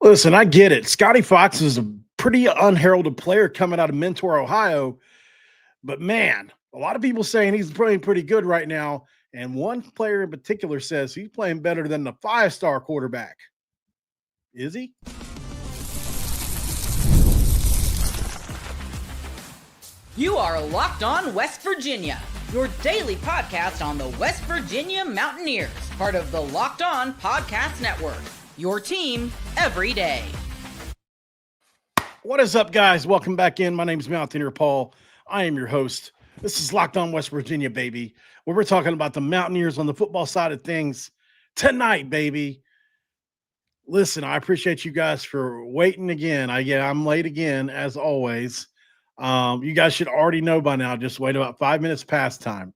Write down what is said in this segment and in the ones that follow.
Listen, I get it. Scotty Fox is a pretty unheralded player coming out of Mentor, Ohio. But man, a lot of people saying he's playing pretty good right now. And one player in particular says he's playing better than the 5-star quarterback. Is he? You are Locked On West Virginia, your daily podcast on the West Virginia Mountaineers, part of the Locked On Podcast Network, your team every day. What is up, guys? Welcome back in. My name is Mountaineer Paul. I am your host. This is Locked On West Virginia, baby, where we're talking about the Mountaineers on the football side of things tonight, baby. Listen, I appreciate you guys for waiting again. I'm late again, as always. You guys should already know by now. Just wait about 5 minutes past time.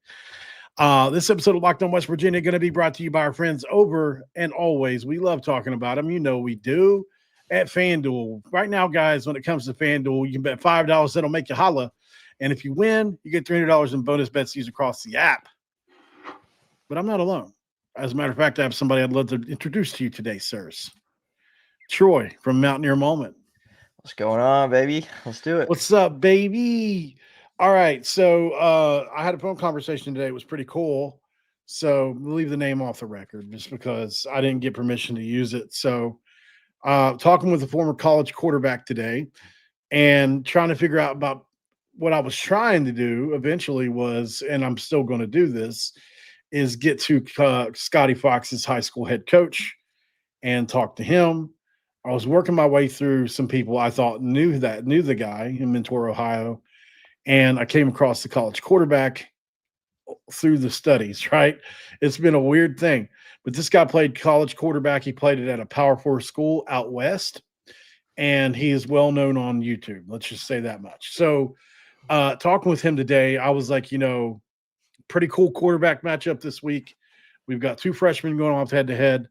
This episode of Locked On West Virginia going to be brought to you by our friends over and always. We love talking about them. You know we do. At FanDuel. Right now, guys, when it comes to FanDuel, you can bet $5. That'll make you holla. And if you win, you get $300 in bonus bets used across the app. But I'm not alone. As a matter of fact, I have somebody I'd love to introduce to you today, sirs. Troy from Mountaineer Moment. What's going on, baby? Let's do it. What's up, baby? All right. So I had a phone conversation today. It was pretty cool. So we'll leave the name off the record just because I didn't get permission to use it. So talking with a former college quarterback today and trying to figure out about what I was trying to do eventually was, and I'm still going to do this, is get to Scotty Fox's high school head coach and talk to him. I was working my way through some people I thought knew the guy in Mentor, Ohio, and I came across the college quarterback through the studies, right? It's been a weird thing. But this guy played college quarterback. He played it at a Power 4 school out west, and he is well known on YouTube. Let's just say that much. So talking with him today, I was like, pretty cool quarterback matchup this week. We've got two freshmen going off head-to-head.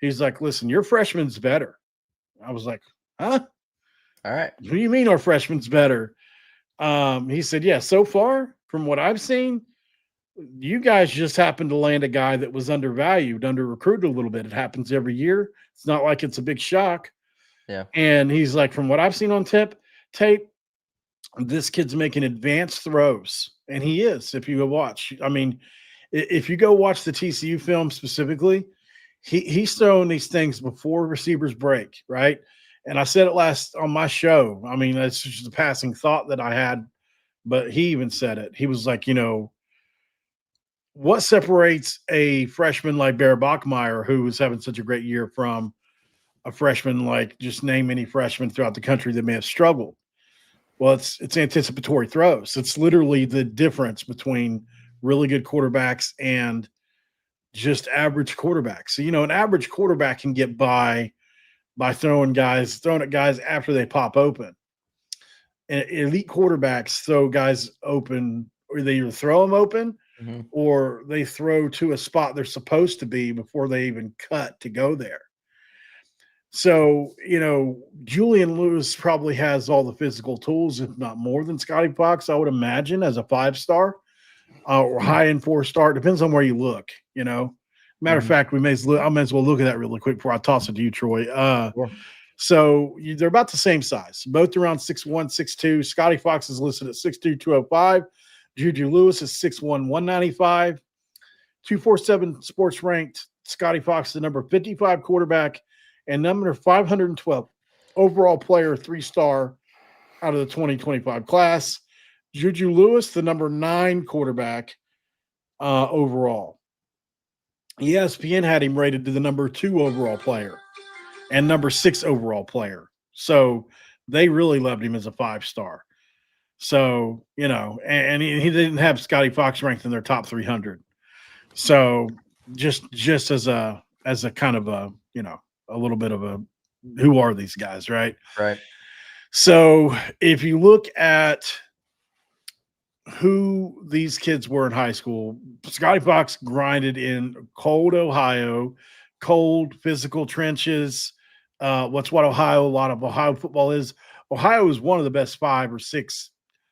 He's like, listen, your freshman's better. I was like, huh? All right. What do you mean our freshman's better? He said, yeah, so far from what I've seen, you guys just happened to land a guy that was undervalued, under-recruited a little bit. It happens every year. It's not like it's a big shock. Yeah. And he's like, from what I've seen on tape, this kid's making advanced throws. And he is, if you go watch. I mean, if you go watch the TCU film specifically, he's throwing these things before receivers break, right? And I said it last on my show. I mean, that's just a passing thought that I had, but he even said it. He was like, what separates a freshman like Bear Bachmeier, who was having such a great year, from a freshman like, just name any freshman throughout the country that may have struggled? Well, it's anticipatory throws. It's literally the difference between really good quarterbacks and just average quarterbacks. So, an average quarterback can get by throwing at guys after they pop open. And elite quarterbacks throw guys open, or they either throw them open or they throw to a spot they're supposed to be before they even cut to go there. So, Julian Lewis probably has all the physical tools, if not more than Scotty Fox, I would imagine, as a 5-star or high-end 4-star. It depends on where you look, Matter of fact, I may as well look at that really quick before I toss it to you, Troy. So they're about the same size. Both around 6'1", 6'2". Scotty Fox is listed at 6'2", 205. Juju Lewis is 6'1", 195. 247 Sports ranked Scotty Fox the number 55 quarterback and number 512 overall player, 3-star out of the 2025 class. Juju Lewis, the number 9 quarterback overall. ESPN had him rated to the number 2 overall player and number 6 overall player. So they really loved him as a 5-star. So, and he didn't have Scotty Fox ranked in their top 300. So just as a kind of a little bit of a, who are these guys, right? Right. So if you look at who these kids were in high school, Scotty Fox grinded in cold Ohio, cold physical trenches. What Ohio, a lot of Ohio football is. Ohio is one of the best 5 or 6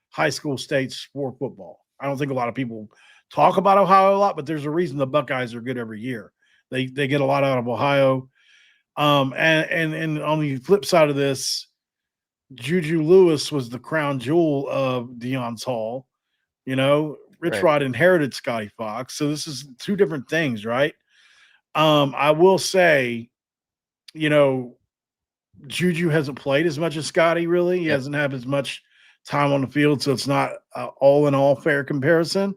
high school states for football. I don't think a lot of people talk about Ohio a lot, but there's a reason the Buckeyes are good every year. They get a lot out of Ohio. And on the flip side of this, Juju Lewis was the crown jewel of Deion's Hall. Rich Right. Rod inherited Scotty Fox. So this is two different things, right? I will say, Juju hasn't played as much as Scotty, really. He Yep. hasn't had as much time on the field, so it's not all in all fair comparison.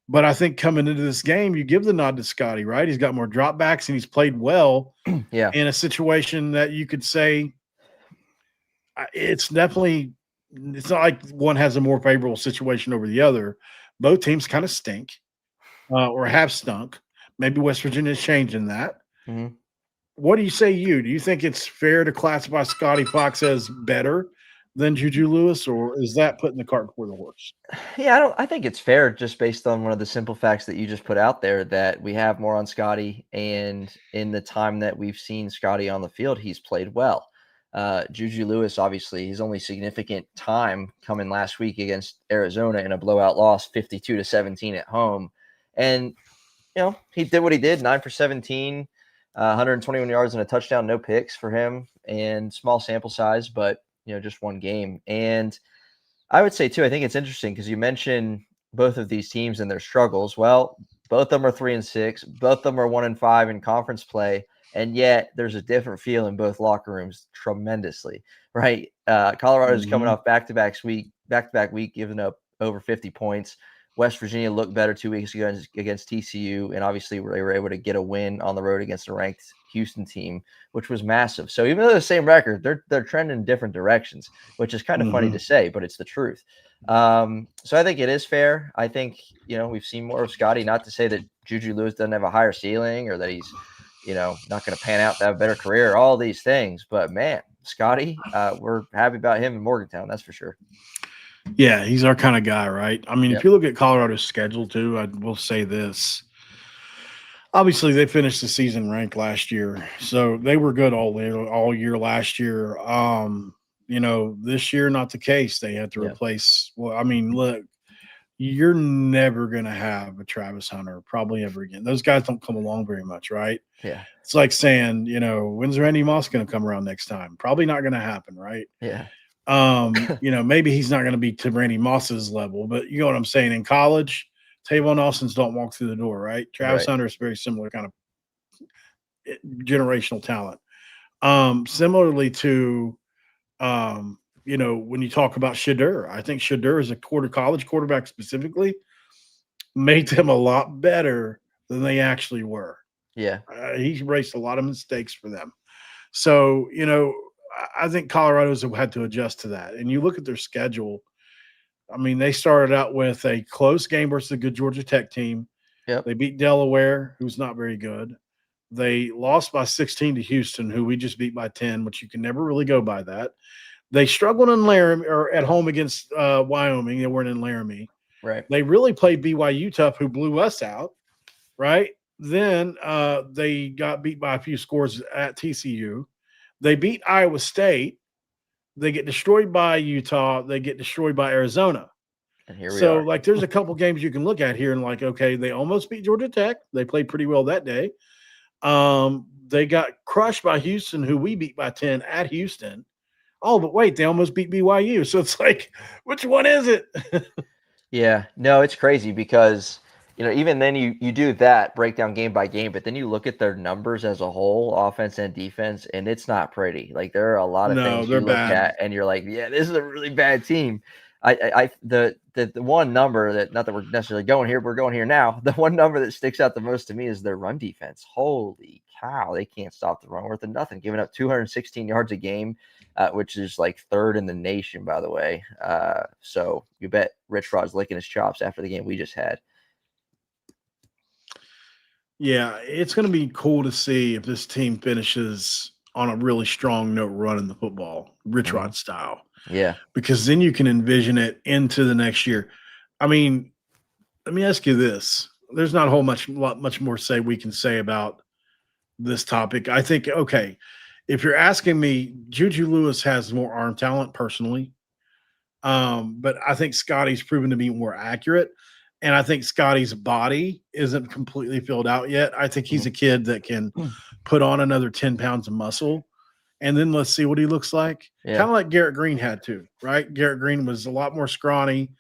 But I think coming into this game, you give the nod to Scotty, right? He's got more dropbacks and he's played well Yeah. in a situation that you could say it's not like one has a more favorable situation over the other. Both teams kind of stink or have stunk. Maybe West Virginia is changing that. Mhm. What do you say, Do you think it's fair to classify Scotty Fox as better than Juju Lewis, or is that putting the cart before the horse? Yeah, I think it's fair just based on one of the simple facts that you just put out there that we have more on Scotty, and in the time that we've seen Scotty on the field, he's played well. Juju Lewis, obviously, his only significant time coming last week against Arizona in a blowout loss, 52-17 at home. And, he did what he did, 9 for 17, 121 yards and a touchdown, no picks for him, and small sample size, but, just one game. And I would say, too, I think it's interesting because you mentioned both of these teams and their struggles. Well, both of them are 3-6. Both of them are 1-5 in conference play. And yet there's a different feel in both locker rooms tremendously, right? Colorado's coming off back-to-back week, giving up over 50 points. West Virginia looked better 2 weeks ago against TCU, and obviously they were able to get a win on the road against a ranked Houston team, which was massive. So even though they're the same record, they're trending in different directions, which is kind of funny to say, but it's the truth. So I think it is fair. I think, we've seen more of Scotty, not to say that Juju Lewis doesn't have a higher ceiling or that he's, not going to pan out to have a better career, all these things. But, man, Scotty, we're happy about him in Morgantown, that's for sure. Yeah, he's our kind of guy, right? I mean, Yep. if you look at Colorado's schedule, too, I will say this. Obviously, they finished the season ranked last year, so they were good all year last year. This year, not the case. They had to replace – well, I mean, look, you're never going to have a Travis Hunter probably ever again. Those guys don't come along very much, right? Yeah. It's like saying, when's Randy Moss going to come around next time? Probably not going to happen, right? Yeah. Maybe he's not going to be to Randy Moss's level, but you know what I'm saying? In college, Tavon Austin's don't walk through the door, right? Travis Hunter is very similar kind of generational talent. Similarly to, when you talk about Shadur, I think Shadur is a college quarterback specifically, made them a lot better than they actually were. Yeah. He erased a lot of mistakes for them. So, I think Colorado's have had to adjust to that. And you look at their schedule. I mean, they started out with a close game versus a good Georgia Tech team. Yep. They beat Delaware, who's not very good. They lost by 16 to Houston, who we just beat by 10, which you can never really go by that. They struggled in Laramie or at home against Wyoming. They weren't in Laramie. Right. They really played BYU tough, who blew us out, right? Then they got beat by a few scores at TCU. They beat Iowa State. They get destroyed by Utah. They get destroyed by Arizona. And here we are. There's a couple games you can look at here and okay, they almost beat Georgia Tech. They played pretty well that day. They got crushed by Houston, who we beat by 10 at Houston. Oh, but wait, they almost beat BYU. So it's like, which one is it? Yeah. No, it's crazy because – even then you do that breakdown game by game, but then you look at their numbers as a whole, offense and defense, and it's not pretty. Like there are a lot of things you look at and you're like, yeah, this is a really bad team. The one number that, not that we're necessarily going here, but we're going here now. The one number that sticks out the most to me is their run defense. Holy cow, they can't stop the run worth of nothing. Giving up 216 yards a game, which is like third in the nation, by the way. So you bet Rich Rod's licking his chops after the game we just had. Yeah, it's going to be cool to see if this team finishes on a really strong note running the football, Rich Rod style. Yeah. Because then you can envision it into the next year. I mean, let me ask you this. There's not a whole much more we can say about this topic. I think, okay, if you're asking me, Juju Lewis has more arm talent personally. But I think Scotty's proven to be more accurate. And I think Scotty's body isn't completely filled out yet. I think he's a kid that can put on another 10 pounds of muscle, and then let's see what he looks like. Yeah. Kind of like Garrett Green had to, right? Garrett Green was a lot more scrawny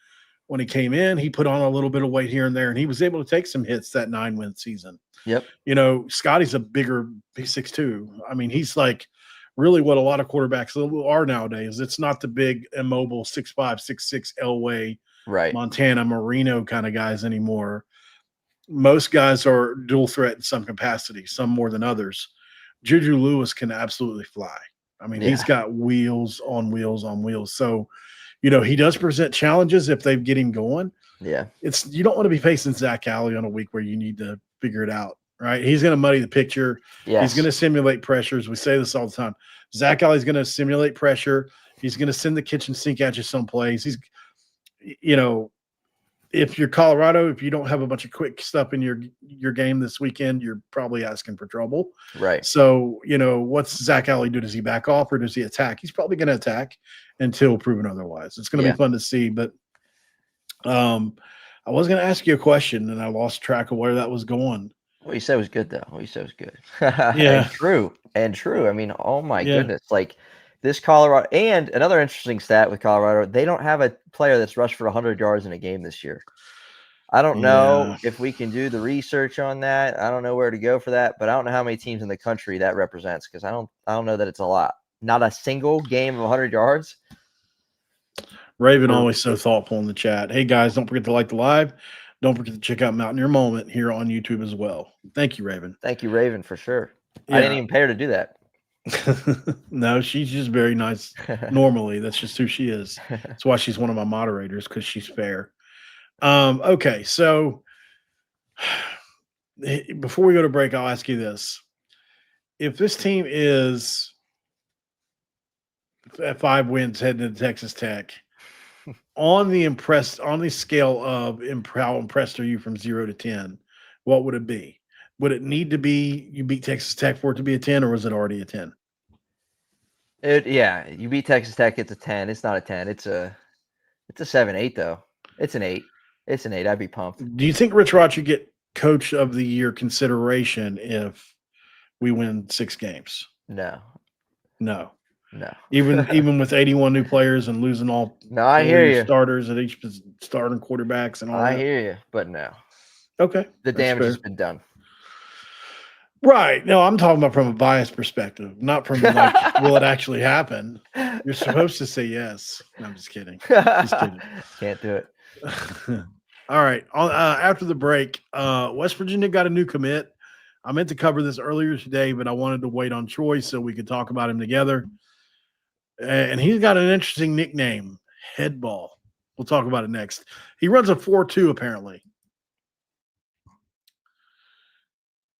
when he came in. He put on a little bit of weight here and there, and he was able to take some hits that 9-win season. Yep. Scotty's a bigger, he's 6'2". I mean, he's like really what a lot of quarterbacks are nowadays. It's not the big immobile 6'5", 6'6" Elway, Right. Montana, Marino kind of guys anymore. Most guys are dual threat in some capacity, some more than others. Juju Lewis can absolutely fly. I mean, he's got wheels on wheels on wheels. So, he does present challenges if they get him going. Yeah. You don't want to be facing Zach Alley on a week where you need to figure it out, right? He's going to muddy the picture. Yes. He's going to simulate pressures. We say this all the time. Zach Alley's going to simulate pressure. He's going to send the kitchen sink at you some plays. He's, if you're Colorado, if you don't have a bunch of quick stuff in your game this weekend, you're probably asking for trouble. Right. So, what's Zach Alley do? Does he back off or does he attack? He's probably going to attack until proven otherwise. It's going to be fun to see. But I was going to ask you a question, and I lost track of where that was going. What you said was good, though. What you said was good. Yeah. And true. I mean, oh, my goodness. Like, this Colorado – and another interesting stat with Colorado, they don't have a player that's rushed for 100 yards in a game this year. I don't know if we can do the research on that. I don't know where to go for that, but I don't know how many teams in the country that represents because I don't know that it's a lot. Not a single game of 100 yards. Raven always so thoughtful in the chat. Hey, guys, don't forget to like the live. Don't forget to check out Mountaineer Moment here on YouTube as well. Thank you, Raven. Thank you, Raven, for sure. Yeah. I didn't even pay her to do that. No, she's just very nice. Normally, that's just who she is. That's why she's one of my moderators, because she's fair. Okay, so before we go to break, I'll ask you this. If this team is at 5 wins heading into Texas Tech, on the scale of how impressed are you from 0 to 10, what would it be? Would it need to be you beat Texas Tech for it to be a 10, or was it already a 10? You beat Texas Tech, it's a 10. It's not a 10. It's a 7-8 though. It's an 8. It's an 8. I'd be pumped. Do you think Rich Rod should get Coach of the Year consideration if we win 6 games? No. Even with 81 new players and losing all I hear you. Starters at each starting quarterbacks and all that. I hear you, but no. Okay. The damage has been done. Right. No, I'm talking about from a biased perspective, not from like, will it actually happen? You're supposed to say yes. No, I'm just kidding. Can't do it. All right. After the break, West Virginia got a new commit. I meant to cover this earlier today, but I wanted to wait on Troy so we could talk about him together. And he's got an interesting nickname, Headball. We'll talk about it next. He runs a 4.2 apparently.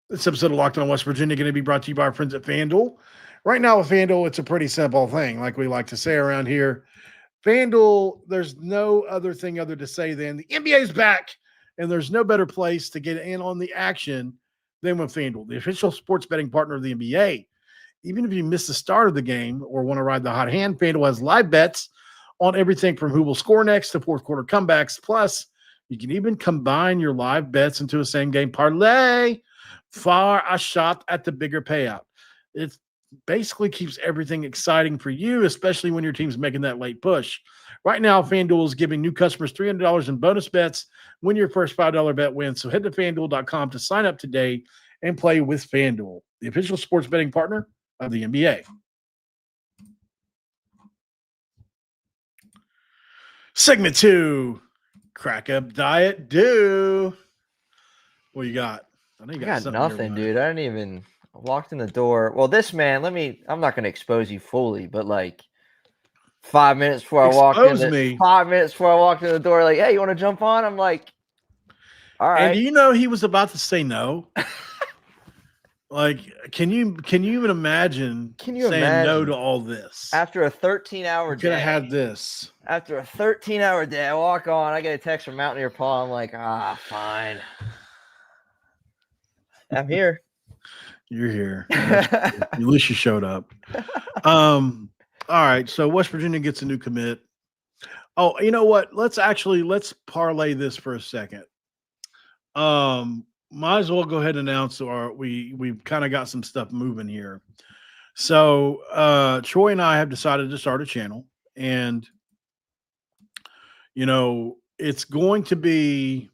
This episode of Locked On West Virginia going to be brought to you by our friends at FanDuel. Right now with FanDuel, it's a pretty simple thing, like we like to say around here. FanDuel, there's no other thing other to say than the NBA is back, and there's no better place to get in on the action than with FanDuel, the official sports betting partner of the NBA. Even if you miss the start of the game or want to ride the hot hand, FanDuel has live bets on everything from who will score next to fourth quarter comebacks. Plus, you can even combine your live bets into a same-game parlay for a shot at the bigger payout. It basically keeps everything exciting for you, especially when your team's making that late push. Right now, FanDuel is giving new customers $300 in bonus bets when your first $5 bet wins. So head to FanDuel.com to sign up today and play with FanDuel, the official sports betting partner of the NBA. Segment 2, Crack Up Diet Do. What you got? I know you got nothing, dude. I walked in the door. Well, this man, I'm not going to expose you fully, but like 5 minutes before I walked in, 5 minutes before I walked in the door, like, hey, you want to jump on? I'm like, all right. And do you know he was about to say no? Like, can you even imagine saying no to all this? After a 13-hour day. Could have had this. After a 13-hour day, I walk on, I get a text from Mountaineer Paul. I'm like, fine. I'm here. You're here. At least you showed up. All right. So West Virginia gets a new commit. Oh, you know what? Let's parlay this for a second. might as well go ahead and announce we've kind of got some stuff moving here. So Troy and I have decided to start a channel, and it's going to be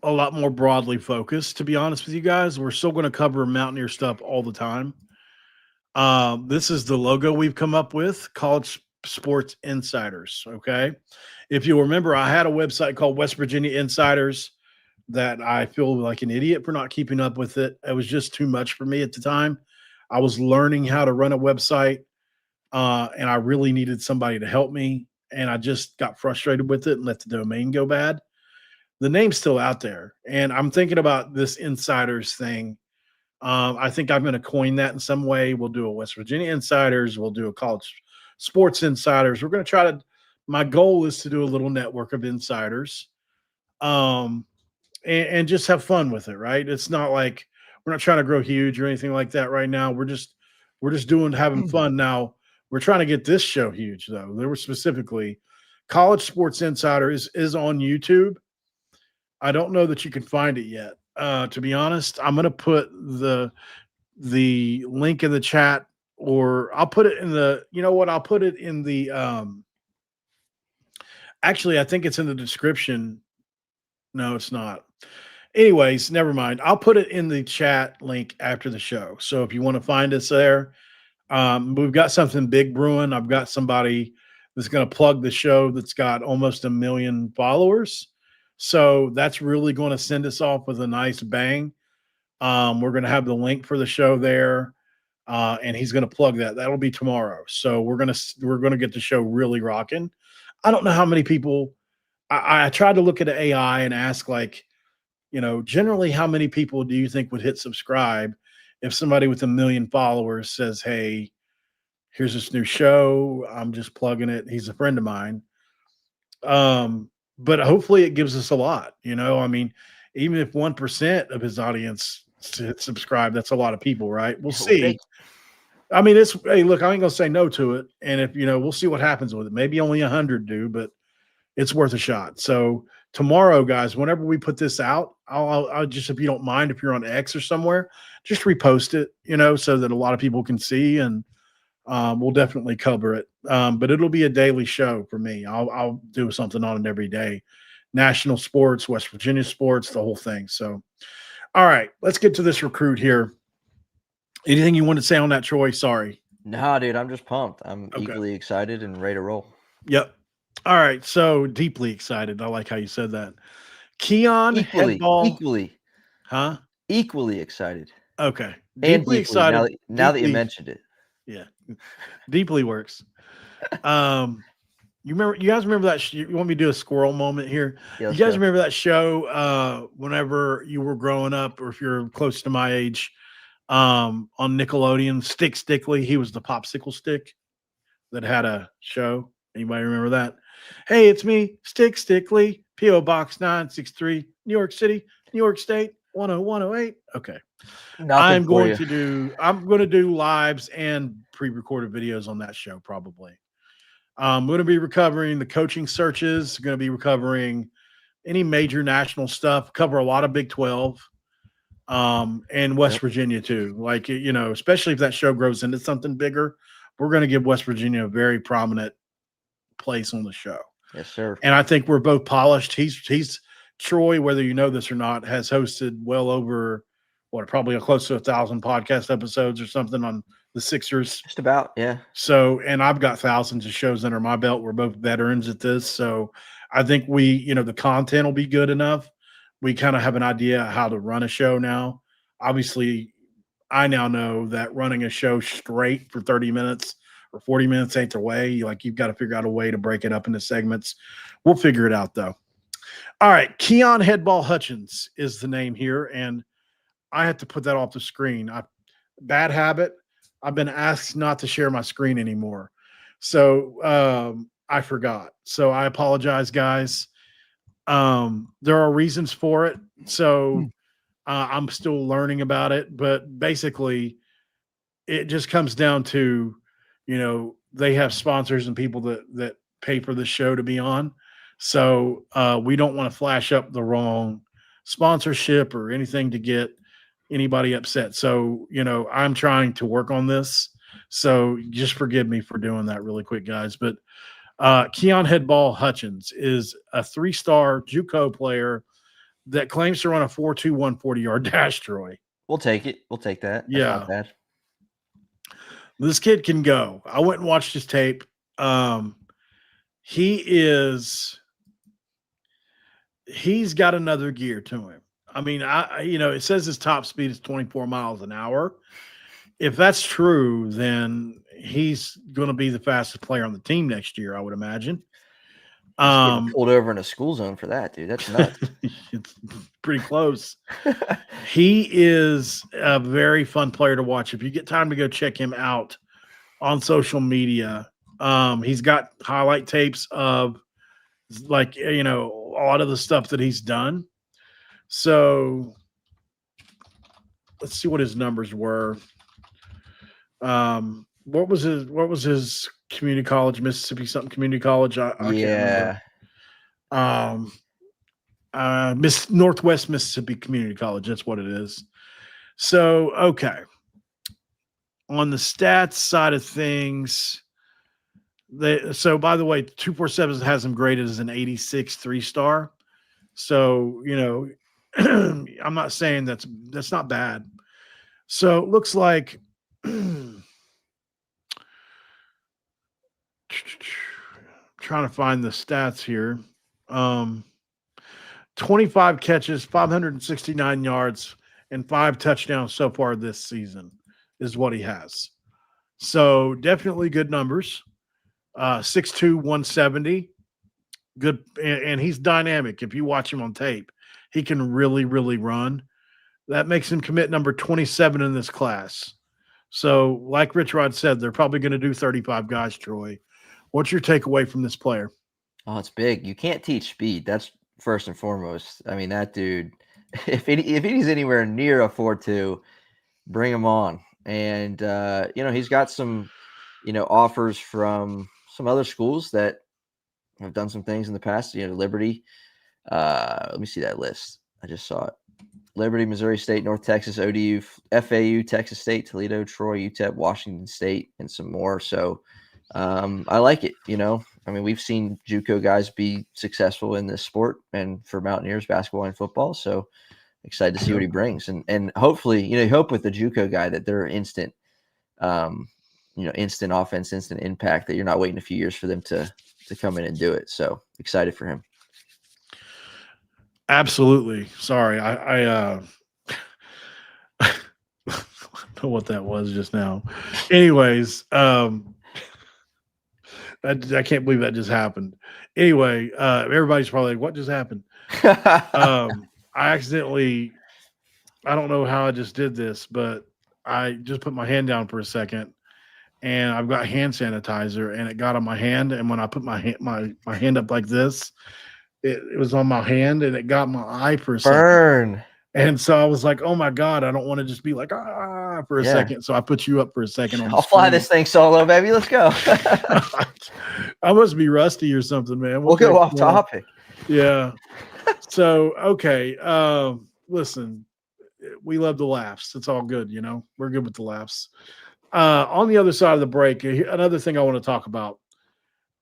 a lot more broadly focused, to be honest with you guys. We're still going to cover Mountaineer stuff all the time. This is the logo we've come up with, College Sports Insiders. Okay. If you remember, I had a website called West Virginia Insiders that I feel like an idiot for not keeping up with it. It was just too much for me at the time. I was learning how to run a website, and I really needed somebody to help me. And I just got frustrated with it and let the domain go bad. The name's still out there, and I'm thinking about this Insiders thing. I think I'm going to coin that in some way. We'll do a West Virginia Insiders. We'll do a College Sports Insiders. We're going to try to. My goal is to do a little network of insiders, and just have fun with it. Right? It's not like we're not trying to grow huge or anything like that right now. We're just having fun. Now we're trying to get this show huge, though. There was specifically College Sports Insiders is on YouTube. I don't know that you can find it yet. To be honest, I'm going to put the link in the chat, or I'll put it in the, I'll put it in the, actually, I think it's in the description. No, it's not. Anyways, never mind. I'll put it in the chat link after the show. So if you want to find us there, we've got something big brewing. I've got somebody that's going to plug the show that's got almost 1 million followers. So that's really going to send us off with a nice bang. We're going to have the link for the show there, and he's going to plug that. That'll be tomorrow. So we're going to get the show really rocking. I don't know how many people. I tried to look at AI and ask, like, generally how many people do you think would hit subscribe if somebody with 1 million followers says, "Hey, here's this new show. I'm just plugging it. He's a friend of mine." But hopefully it gives us a lot, I mean, even if 1% of his audience subscribe, that's a lot of people, right? We'll see. I mean, hey, look, I ain't gonna say no to it. And if, we'll see what happens with it. Maybe only 100 do, but it's worth a shot. So tomorrow, guys, whenever we put this out, I'll just, if you don't mind, if you're on X or somewhere, just repost it, so that a lot of people can see, and we'll definitely cover it. But it'll be a daily show for me. I'll do something on it every day. National sports, West Virginia sports, the whole thing. So, all right, let's get to this recruit here. Anything you want to say on that, Troy? Sorry. No, dude, I'm just pumped. I'm equally excited and ready to roll. Yep. All right. So deeply excited. I like how you said that. Keon equally. Huh? Equally excited. Okay. Deeply excited. Now that you mentioned it. Yeah. Deeply works. You guys remember that? You want me to do a squirrel moment here? Yeah, you guys remember that show whenever you were growing up, or if you're close to my age, on Nickelodeon, Stickly? He was the popsicle stick that had a show. Anybody remember that? Hey, it's me, Stickly, P.O. Box 963, New York City, New York State, 10108. Okay. I'm going to do lives and pre-recorded videos on that show, probably. I'm going to be recovering the coaching searches, going to be recovering any major national stuff, cover a lot of Big 12, and West Virginia too. Like, especially if that show grows into something bigger, we're going to give West Virginia a very prominent place on the show. Yes, sir. And I think we're both polished. He's Troy, whether you know this or not, has hosted well over probably close to 1,000 podcast episodes or something on the Sixers. Just about, yeah. So, and I've got thousands of shows under my belt. We're both veterans at this. So I think the content will be good enough. We kind of have an idea how to run a show now. Obviously, I now know that running a show straight for 30 minutes or 40 minutes ain't the way. You've got to figure out a way to break it up into segments. We'll figure it out, though. All right. Keon Headball Hutchins is the name here, and I had to put that off the screen. Bad habit. I've been asked not to share my screen anymore. So I forgot. So I apologize, guys. There are reasons for it. So I'm still learning about it. But basically, it just comes down to, they have sponsors and people that pay for the show to be on. So we don't want to flash up the wrong sponsorship or anything to get anybody upset. So, I'm trying to work on this. So just forgive me for doing that really quick, guys. But Keon Headball Hutchins is a 3-star JUCO player that claims to run a 4.2 140-yard dash, Troy. We'll take it. We'll take that. That's Yeah. not bad. This kid can go. I went and watched his tape. He's got another gear to him. I mean, it says his top speed is 24 miles an hour. If that's true, then he's going to be the fastest player on the team next year, I would imagine. He's getting pulled over in a school zone for that, dude. That's nuts. It's pretty close. He is a very fun player to watch. If you get time to go check him out on social media, he's got highlight tapes of a lot of the stuff that he's done. So let's see what his numbers were. What was his community college? Mississippi something community college. I can't remember. Northwest Mississippi Community College. That's what it is. So, okay. On the stats side of things, so by the way, 247 has him graded as an 86 3-star. So, I'm not saying that's not bad. So it looks like trying to find the stats here. 25 catches, 569 yards, and 5 touchdowns so far this season is what he has. So definitely good numbers. 6'2", 170. Good, and he's dynamic. If you watch him on tape, he can really, really run. That makes him commit number 27 in this class. So, like Rich Rod said, they're probably going to do 35 guys, Troy. What's your takeaway from this player? Oh, it's big. You can't teach speed. That's first and foremost. I mean, that dude, if he's anywhere near a 4.2, bring him on. And, he's got some, offers from some other schools that have done some things in the past. Liberty. Let me see that list. I just saw it. Liberty, Missouri State, North Texas, ODU, FAU, Texas State, Toledo, Troy, UTEP, Washington State, and some more. So I like it. I mean, we've seen JUCO guys be successful in this sport and for Mountaineers basketball and football. So excited to see what he brings. And hopefully, you hope with the JUCO guy that they're instant, instant offense, instant impact, that you're not waiting a few years for them to come in and do it. So excited for him. Absolutely. Sorry. I don't know what that was just now. Anyways, I can't believe that just happened. Anyway, everybody's probably like, what just happened? I don't know how I just did this, but I just put my hand down for a second, and I've got hand sanitizer, and it got on my hand. And when I put my hand up like this, it was on my hand, and it got my eye for a second. Burn. And so I was like, oh my God, I don't want to just be like, for a second. So I put you up for a second. I'll fly this thing solo, baby. Let's go. I must be rusty or something, man. We'll go off topic. Yeah. So, okay. Listen, we love the laughs. It's all good. We're good with the laughs. On the other side of the break, another thing I want to talk about.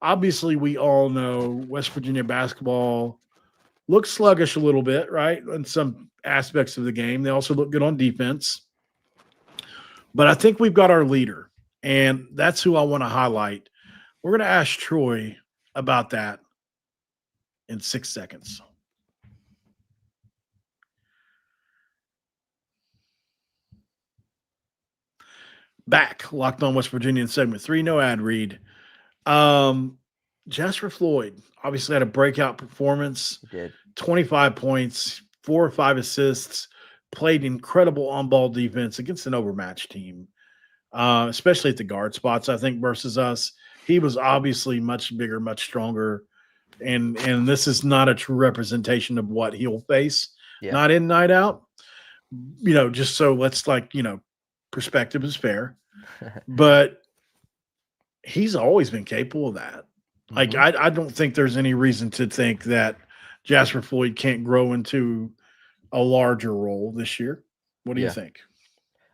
Obviously, we all know West Virginia basketball looks sluggish a little bit, right? In some aspects of the game. They also look good on defense. But I think we've got our leader, and that's who I want to highlight. We're going to ask Troy about that in 6 seconds. Back, Locked On West Virginia in segment 3, no ad read. Jasper Floyd obviously had a breakout performance. He did. 25 points, 4 or 5 assists, played incredible on-ball defense against an overmatched team, especially at the guard spots, I think, versus us. He was obviously much bigger, much stronger, and this is not a true representation of what he'll face, night in, night out. Just so let's perspective is fair. But he's always been capable of that. Like, I don't think there's any reason to think that Jasper Floyd can't grow into a larger role this year. What do you think?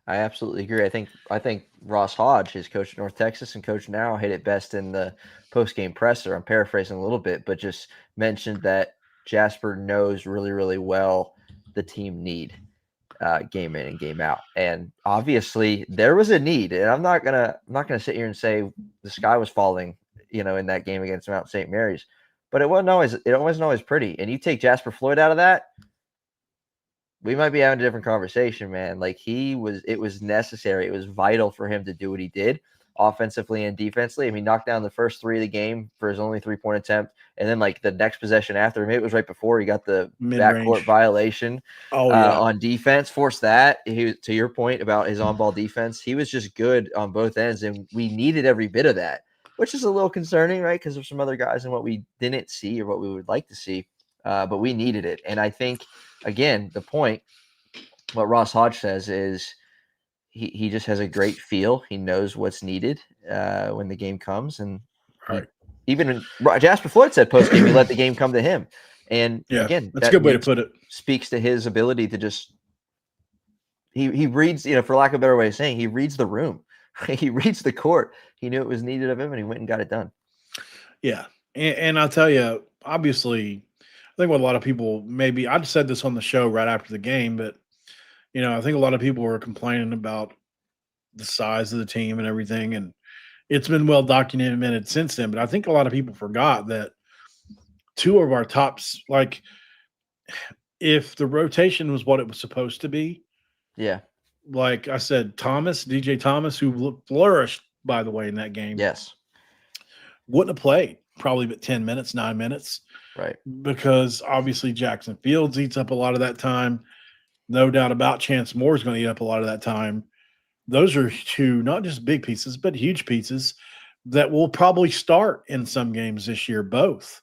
I absolutely agree. I think Ross Hodge, his coach at North Texas and coach now, hit it best in the post-game presser. I'm paraphrasing a little bit, but just mentioned that Jasper knows really, really well the team need game in and game out. And obviously there was a need. And I'm not gonna sit here and say the sky was falling, in that game against Mount St. Mary's. But it wasn't always pretty. And you take Jasper Floyd out of that, we might be having a different conversation, man. Like it was necessary. It was vital for him to do what he did offensively and defensively. I mean, knocked down the first 3 of the game for his only 3-point attempt. And then like the next possession after, maybe it was right before, he got the backcourt violation on defense, forced that. To your point about his on-ball defense, he was just good on both ends. And we needed every bit of that, which is a little concerning, right? Because there's some other guys and what we didn't see or what we would like to see. But we needed it. And I think, again, the point, what Ross Hodge says is he just has a great feel. He knows what's needed when the game comes. And even Jasper Floyd said post-game, he let the game come to him. And again, that's a good way to put it. Speaks to his ability to just he reads, for lack of a better way of saying, he reads the room. He reads the court. He knew it was needed of him, and he went and got it done. Yeah. And I'll tell you, obviously, I think what a lot of people maybe – I said this on the show right after the game, but, I think a lot of people were complaining about the size of the team and everything, and it's been well documented since then. But I think a lot of people forgot that 2 of our tops – like, if the rotation was what it was supposed to be – like I said, DJ Thomas, who flourished, by the way, in that game. Yes. Wouldn't have played probably but 10 minutes, 9 minutes. Right. Because obviously Jackson Fields eats up a lot of that time. No doubt about Chance Moore is going to eat up a lot of that time. Those are 2, not just big pieces, but huge pieces that will probably start in some games this year, both.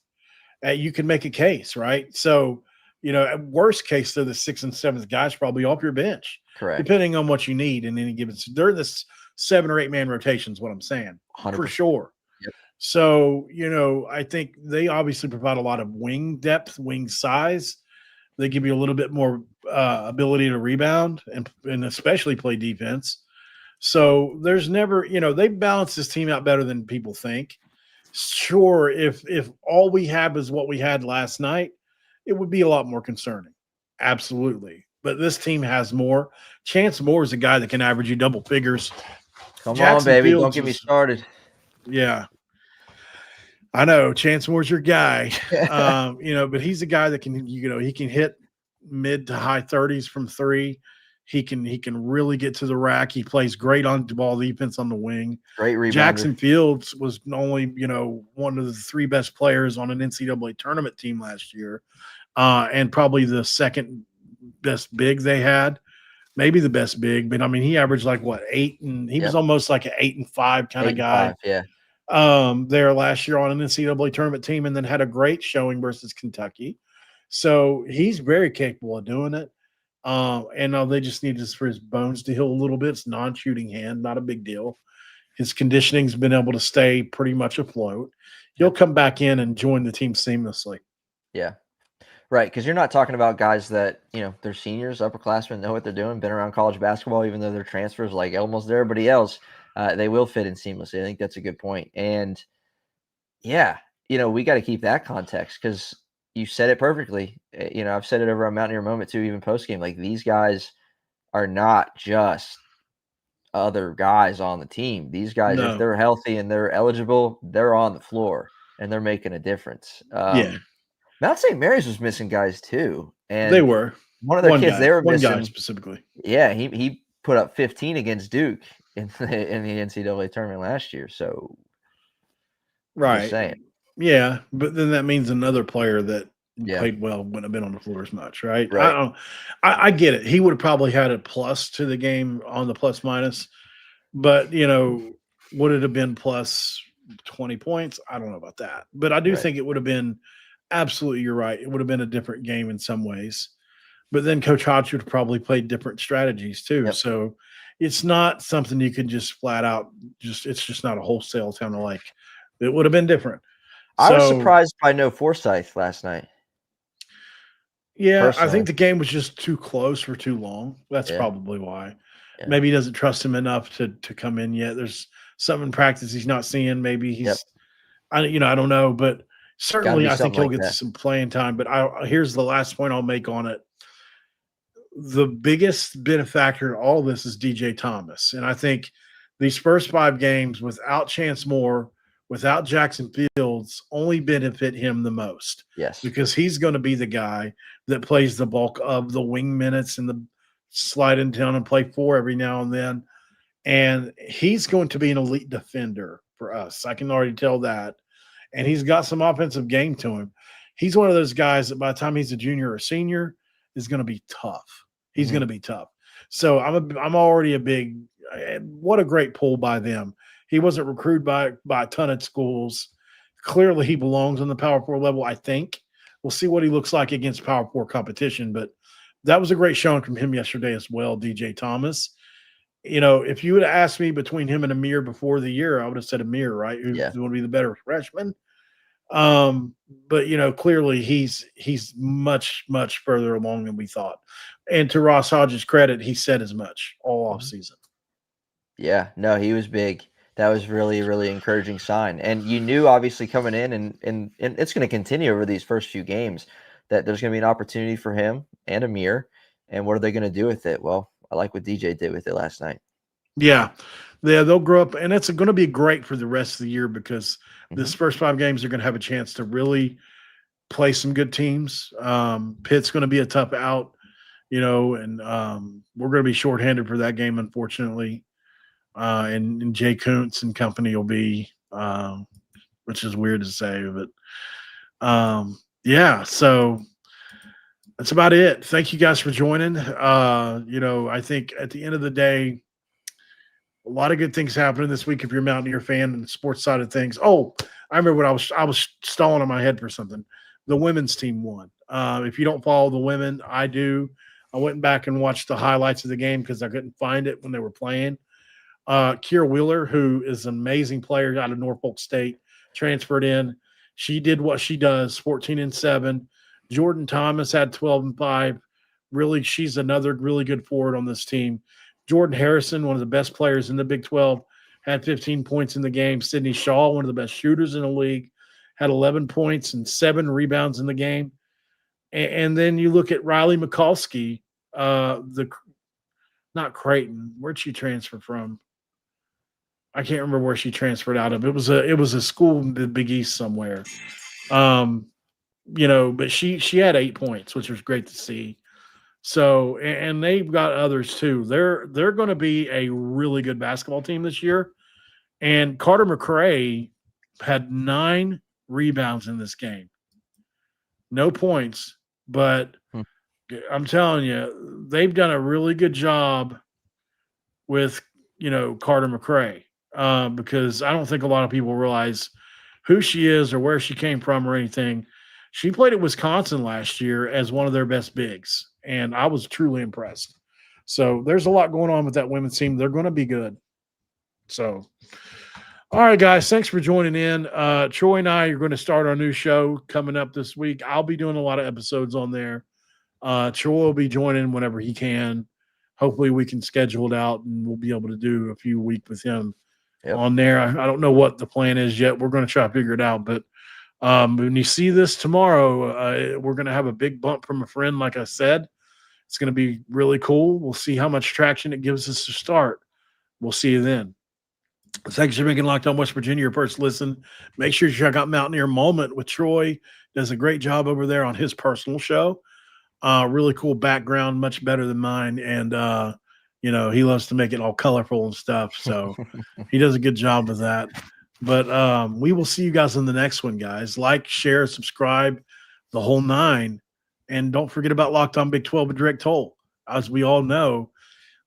You can make a case, right? So, at worst case, they're the 6th and 7th guys probably off your bench. Correct. Depending on what you need in any given – they're the 7 or 8 man rotations, what I'm saying, 100%. For sure. Yep. So, I think they obviously provide a lot of wing depth, wing size. They give you a little bit more ability to rebound and especially play defense. So there's never, they balance this team out better than people think. Sure, if all we have is what we had last night, it would be a lot more concerning. Absolutely. But this team has more. Chance Moore is a guy that can average you double figures. Come on, baby. Don't get me started. Yeah. I know Chance Moore's your guy, but he's a guy that can, he can hit mid to high 30s from 3. He can really get to the rack. He plays great on ball defense on the wing. Great rebounder. Jackson Fields was only, one of the 3 best players on an NCAA tournament team last year, and probably the 2nd best big they had, maybe the best big. But I mean, he averaged like 8, and he was almost like an 8 and 5 kind of guy. 5, there last year on an NCAA tournament team, and then had a great showing versus Kentucky. So he's very capable of doing it. And they just need for his bones to heal a little bit. It's non-shooting hand, not a big deal. His conditioning's been able to stay pretty much afloat. He'll come back in and join the team seamlessly. Yeah. Right, because you're not talking about guys that, they're seniors, upperclassmen, know what they're doing, been around college basketball, even though they're transfers like almost everybody else. They will fit in seamlessly. I think that's a good point. And, we got to keep that context because you said it perfectly. I've said it over on Mountaineer Moment too, even post-game. Like, these guys are not just other guys on the team. These guys, if they're healthy and they're eligible, they're on the floor and they're making a difference. Mount St. Mary's was missing guys too. And they were. One of their kids they were missing. One guy specifically. Yeah, he put up 15 against Duke in the NCAA tournament last year. So, right. Yeah, but then that means another player that played well wouldn't have been on the floor as much, right? I get it. He would have probably had a plus to the game on the plus minus, but would it have been plus 20 points? I don't know about that, but I do think it would have been. Absolutely, you're right. It would have been a different game in some ways. But then Coach Hodge would have probably played different strategies too. Yep. So it's not something you can just flat out it's just not a wholesale kind of like. It would have been different. I was surprised by no Forsyth last night. Yeah, I Personally. think the game was just too close for too long. That's Yeah. probably why. Yeah. Maybe he doesn't trust him enough to come in yet. There's something in practice he's not seeing. Maybe he's, I don't know, but certainly I think he'll get some playing time. But here's the last point I'll make on it. The biggest benefactor in all this is DJ Thomas, and I think these first 5 games without Chance Moore, without Jackson Fields, only benefit him the most. Yes. Because he's going to be the guy that plays the bulk of the wing minutes and the sliding down and play 4 every now and then. And he's going to be an elite defender for us. I can already tell that. And he's got some offensive game to him. He's one of those guys that by the time he's a junior or senior is going to be tough. He's going to be tough. So I'm already a big – what a great pull by them. He wasn't recruited by a ton of schools. Clearly he belongs on the Power 4 level, I think. We'll see what he looks like against Power 4 competition. But that was a great showing from him yesterday as well, DJ Thomas. If you would have asked me between him and Amir before the year, I would have said Amir, right? Who's going to be the better freshman. But clearly he's much, much further along than we thought. And to Ross Hodges' credit, he said as much all off season. Yeah, no, he was big. That was really, really encouraging sign. And you knew obviously coming in and it's going to continue over these first few games that there's going to be an opportunity for him and Amir. And what are they going to do with it? Well, I like what DJ did with it last night. Yeah, they'll grow up, and it's going to be great for the rest of the year because this first 5 games are going to have a chance to really play some good teams. Pitt's going to be a tough out, and we're going to be shorthanded for that game, unfortunately. And Jay Kuntz and company will be, which is weird to say, but yeah, so that's about it. Thank you guys for joining. I think at the end of the day, a lot of good things happening this week if you're a Mountaineer fan and the sports side of things. Oh, I remember what I was stalling in my head for something. The women's team won. If you don't follow the women, I do. I went back and watched the highlights of the game because I couldn't find it when they were playing. Kiera Wheeler, who is an amazing player out of Norfolk State, transferred in. She did what she does, 14-7. Jordan Thomas had 12-5. Really, she's another really good forward on this team. Jordan Harrison, one of the best players in the Big 12, had 15 points in the game. Sydney Shaw, one of the best shooters in the league, had 11 points and 7 rebounds in the game. And then you look at Riley Mikulski, not Creighton. Where'd she transfer from? I can't remember where she transferred out of. It was a school in the Big East somewhere. But she had 8 points, which was great to see. So, and they've got others too. They're going to be a really good basketball team this year. And Carter McRae had 9 rebounds in this game. No points, but I'm telling you, they've done a really good job with, Carter McRae. Because I don't think a lot of people realize who she is or where she came from or anything. She played at Wisconsin last year as one of their best bigs, and I was truly impressed. So there's a lot going on with that women's team. They're going to be good. So, all right, guys, thanks for joining in. Troy and I are going to start our new show coming up this week. I'll be doing a lot of episodes on there. Troy will be joining whenever he can. Hopefully we can schedule it out, and we'll be able to do a few a week with him on there. I don't know what the plan is yet. We're going to try to figure it out, but when you see this tomorrow, we're going to have a big bump from a friend. Like I said, it's going to be really cool. We'll see how much traction it gives us to start. We'll see you then. Thanks for making Locked On West Virginia your first listen. Make sure you check out Mountaineer Moment with Troy. Does a great job over there on his personal show. Really cool background, much better than mine. And, he loves to make it all colorful and stuff. So he does a good job with that. But we will see you guys in the next one, guys. Like, share, subscribe, the whole 9. And don't forget about Locked On Big 12 with Direct Toll. As we all know,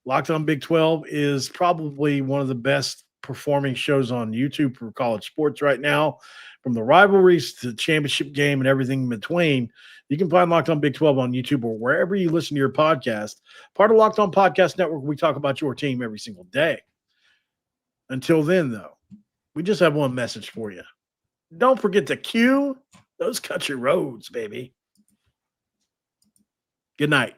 Locked On Big 12 is probably one of the best performing shows on YouTube for college sports right now. From the rivalries to the championship game and everything in between, you can find Locked On Big 12 on YouTube or wherever you listen to your podcast. Part of Locked On Podcast Network, we talk about your team every single day. Until then, though, we just have one message for you. Don't forget to cue those country roads, baby. Good night.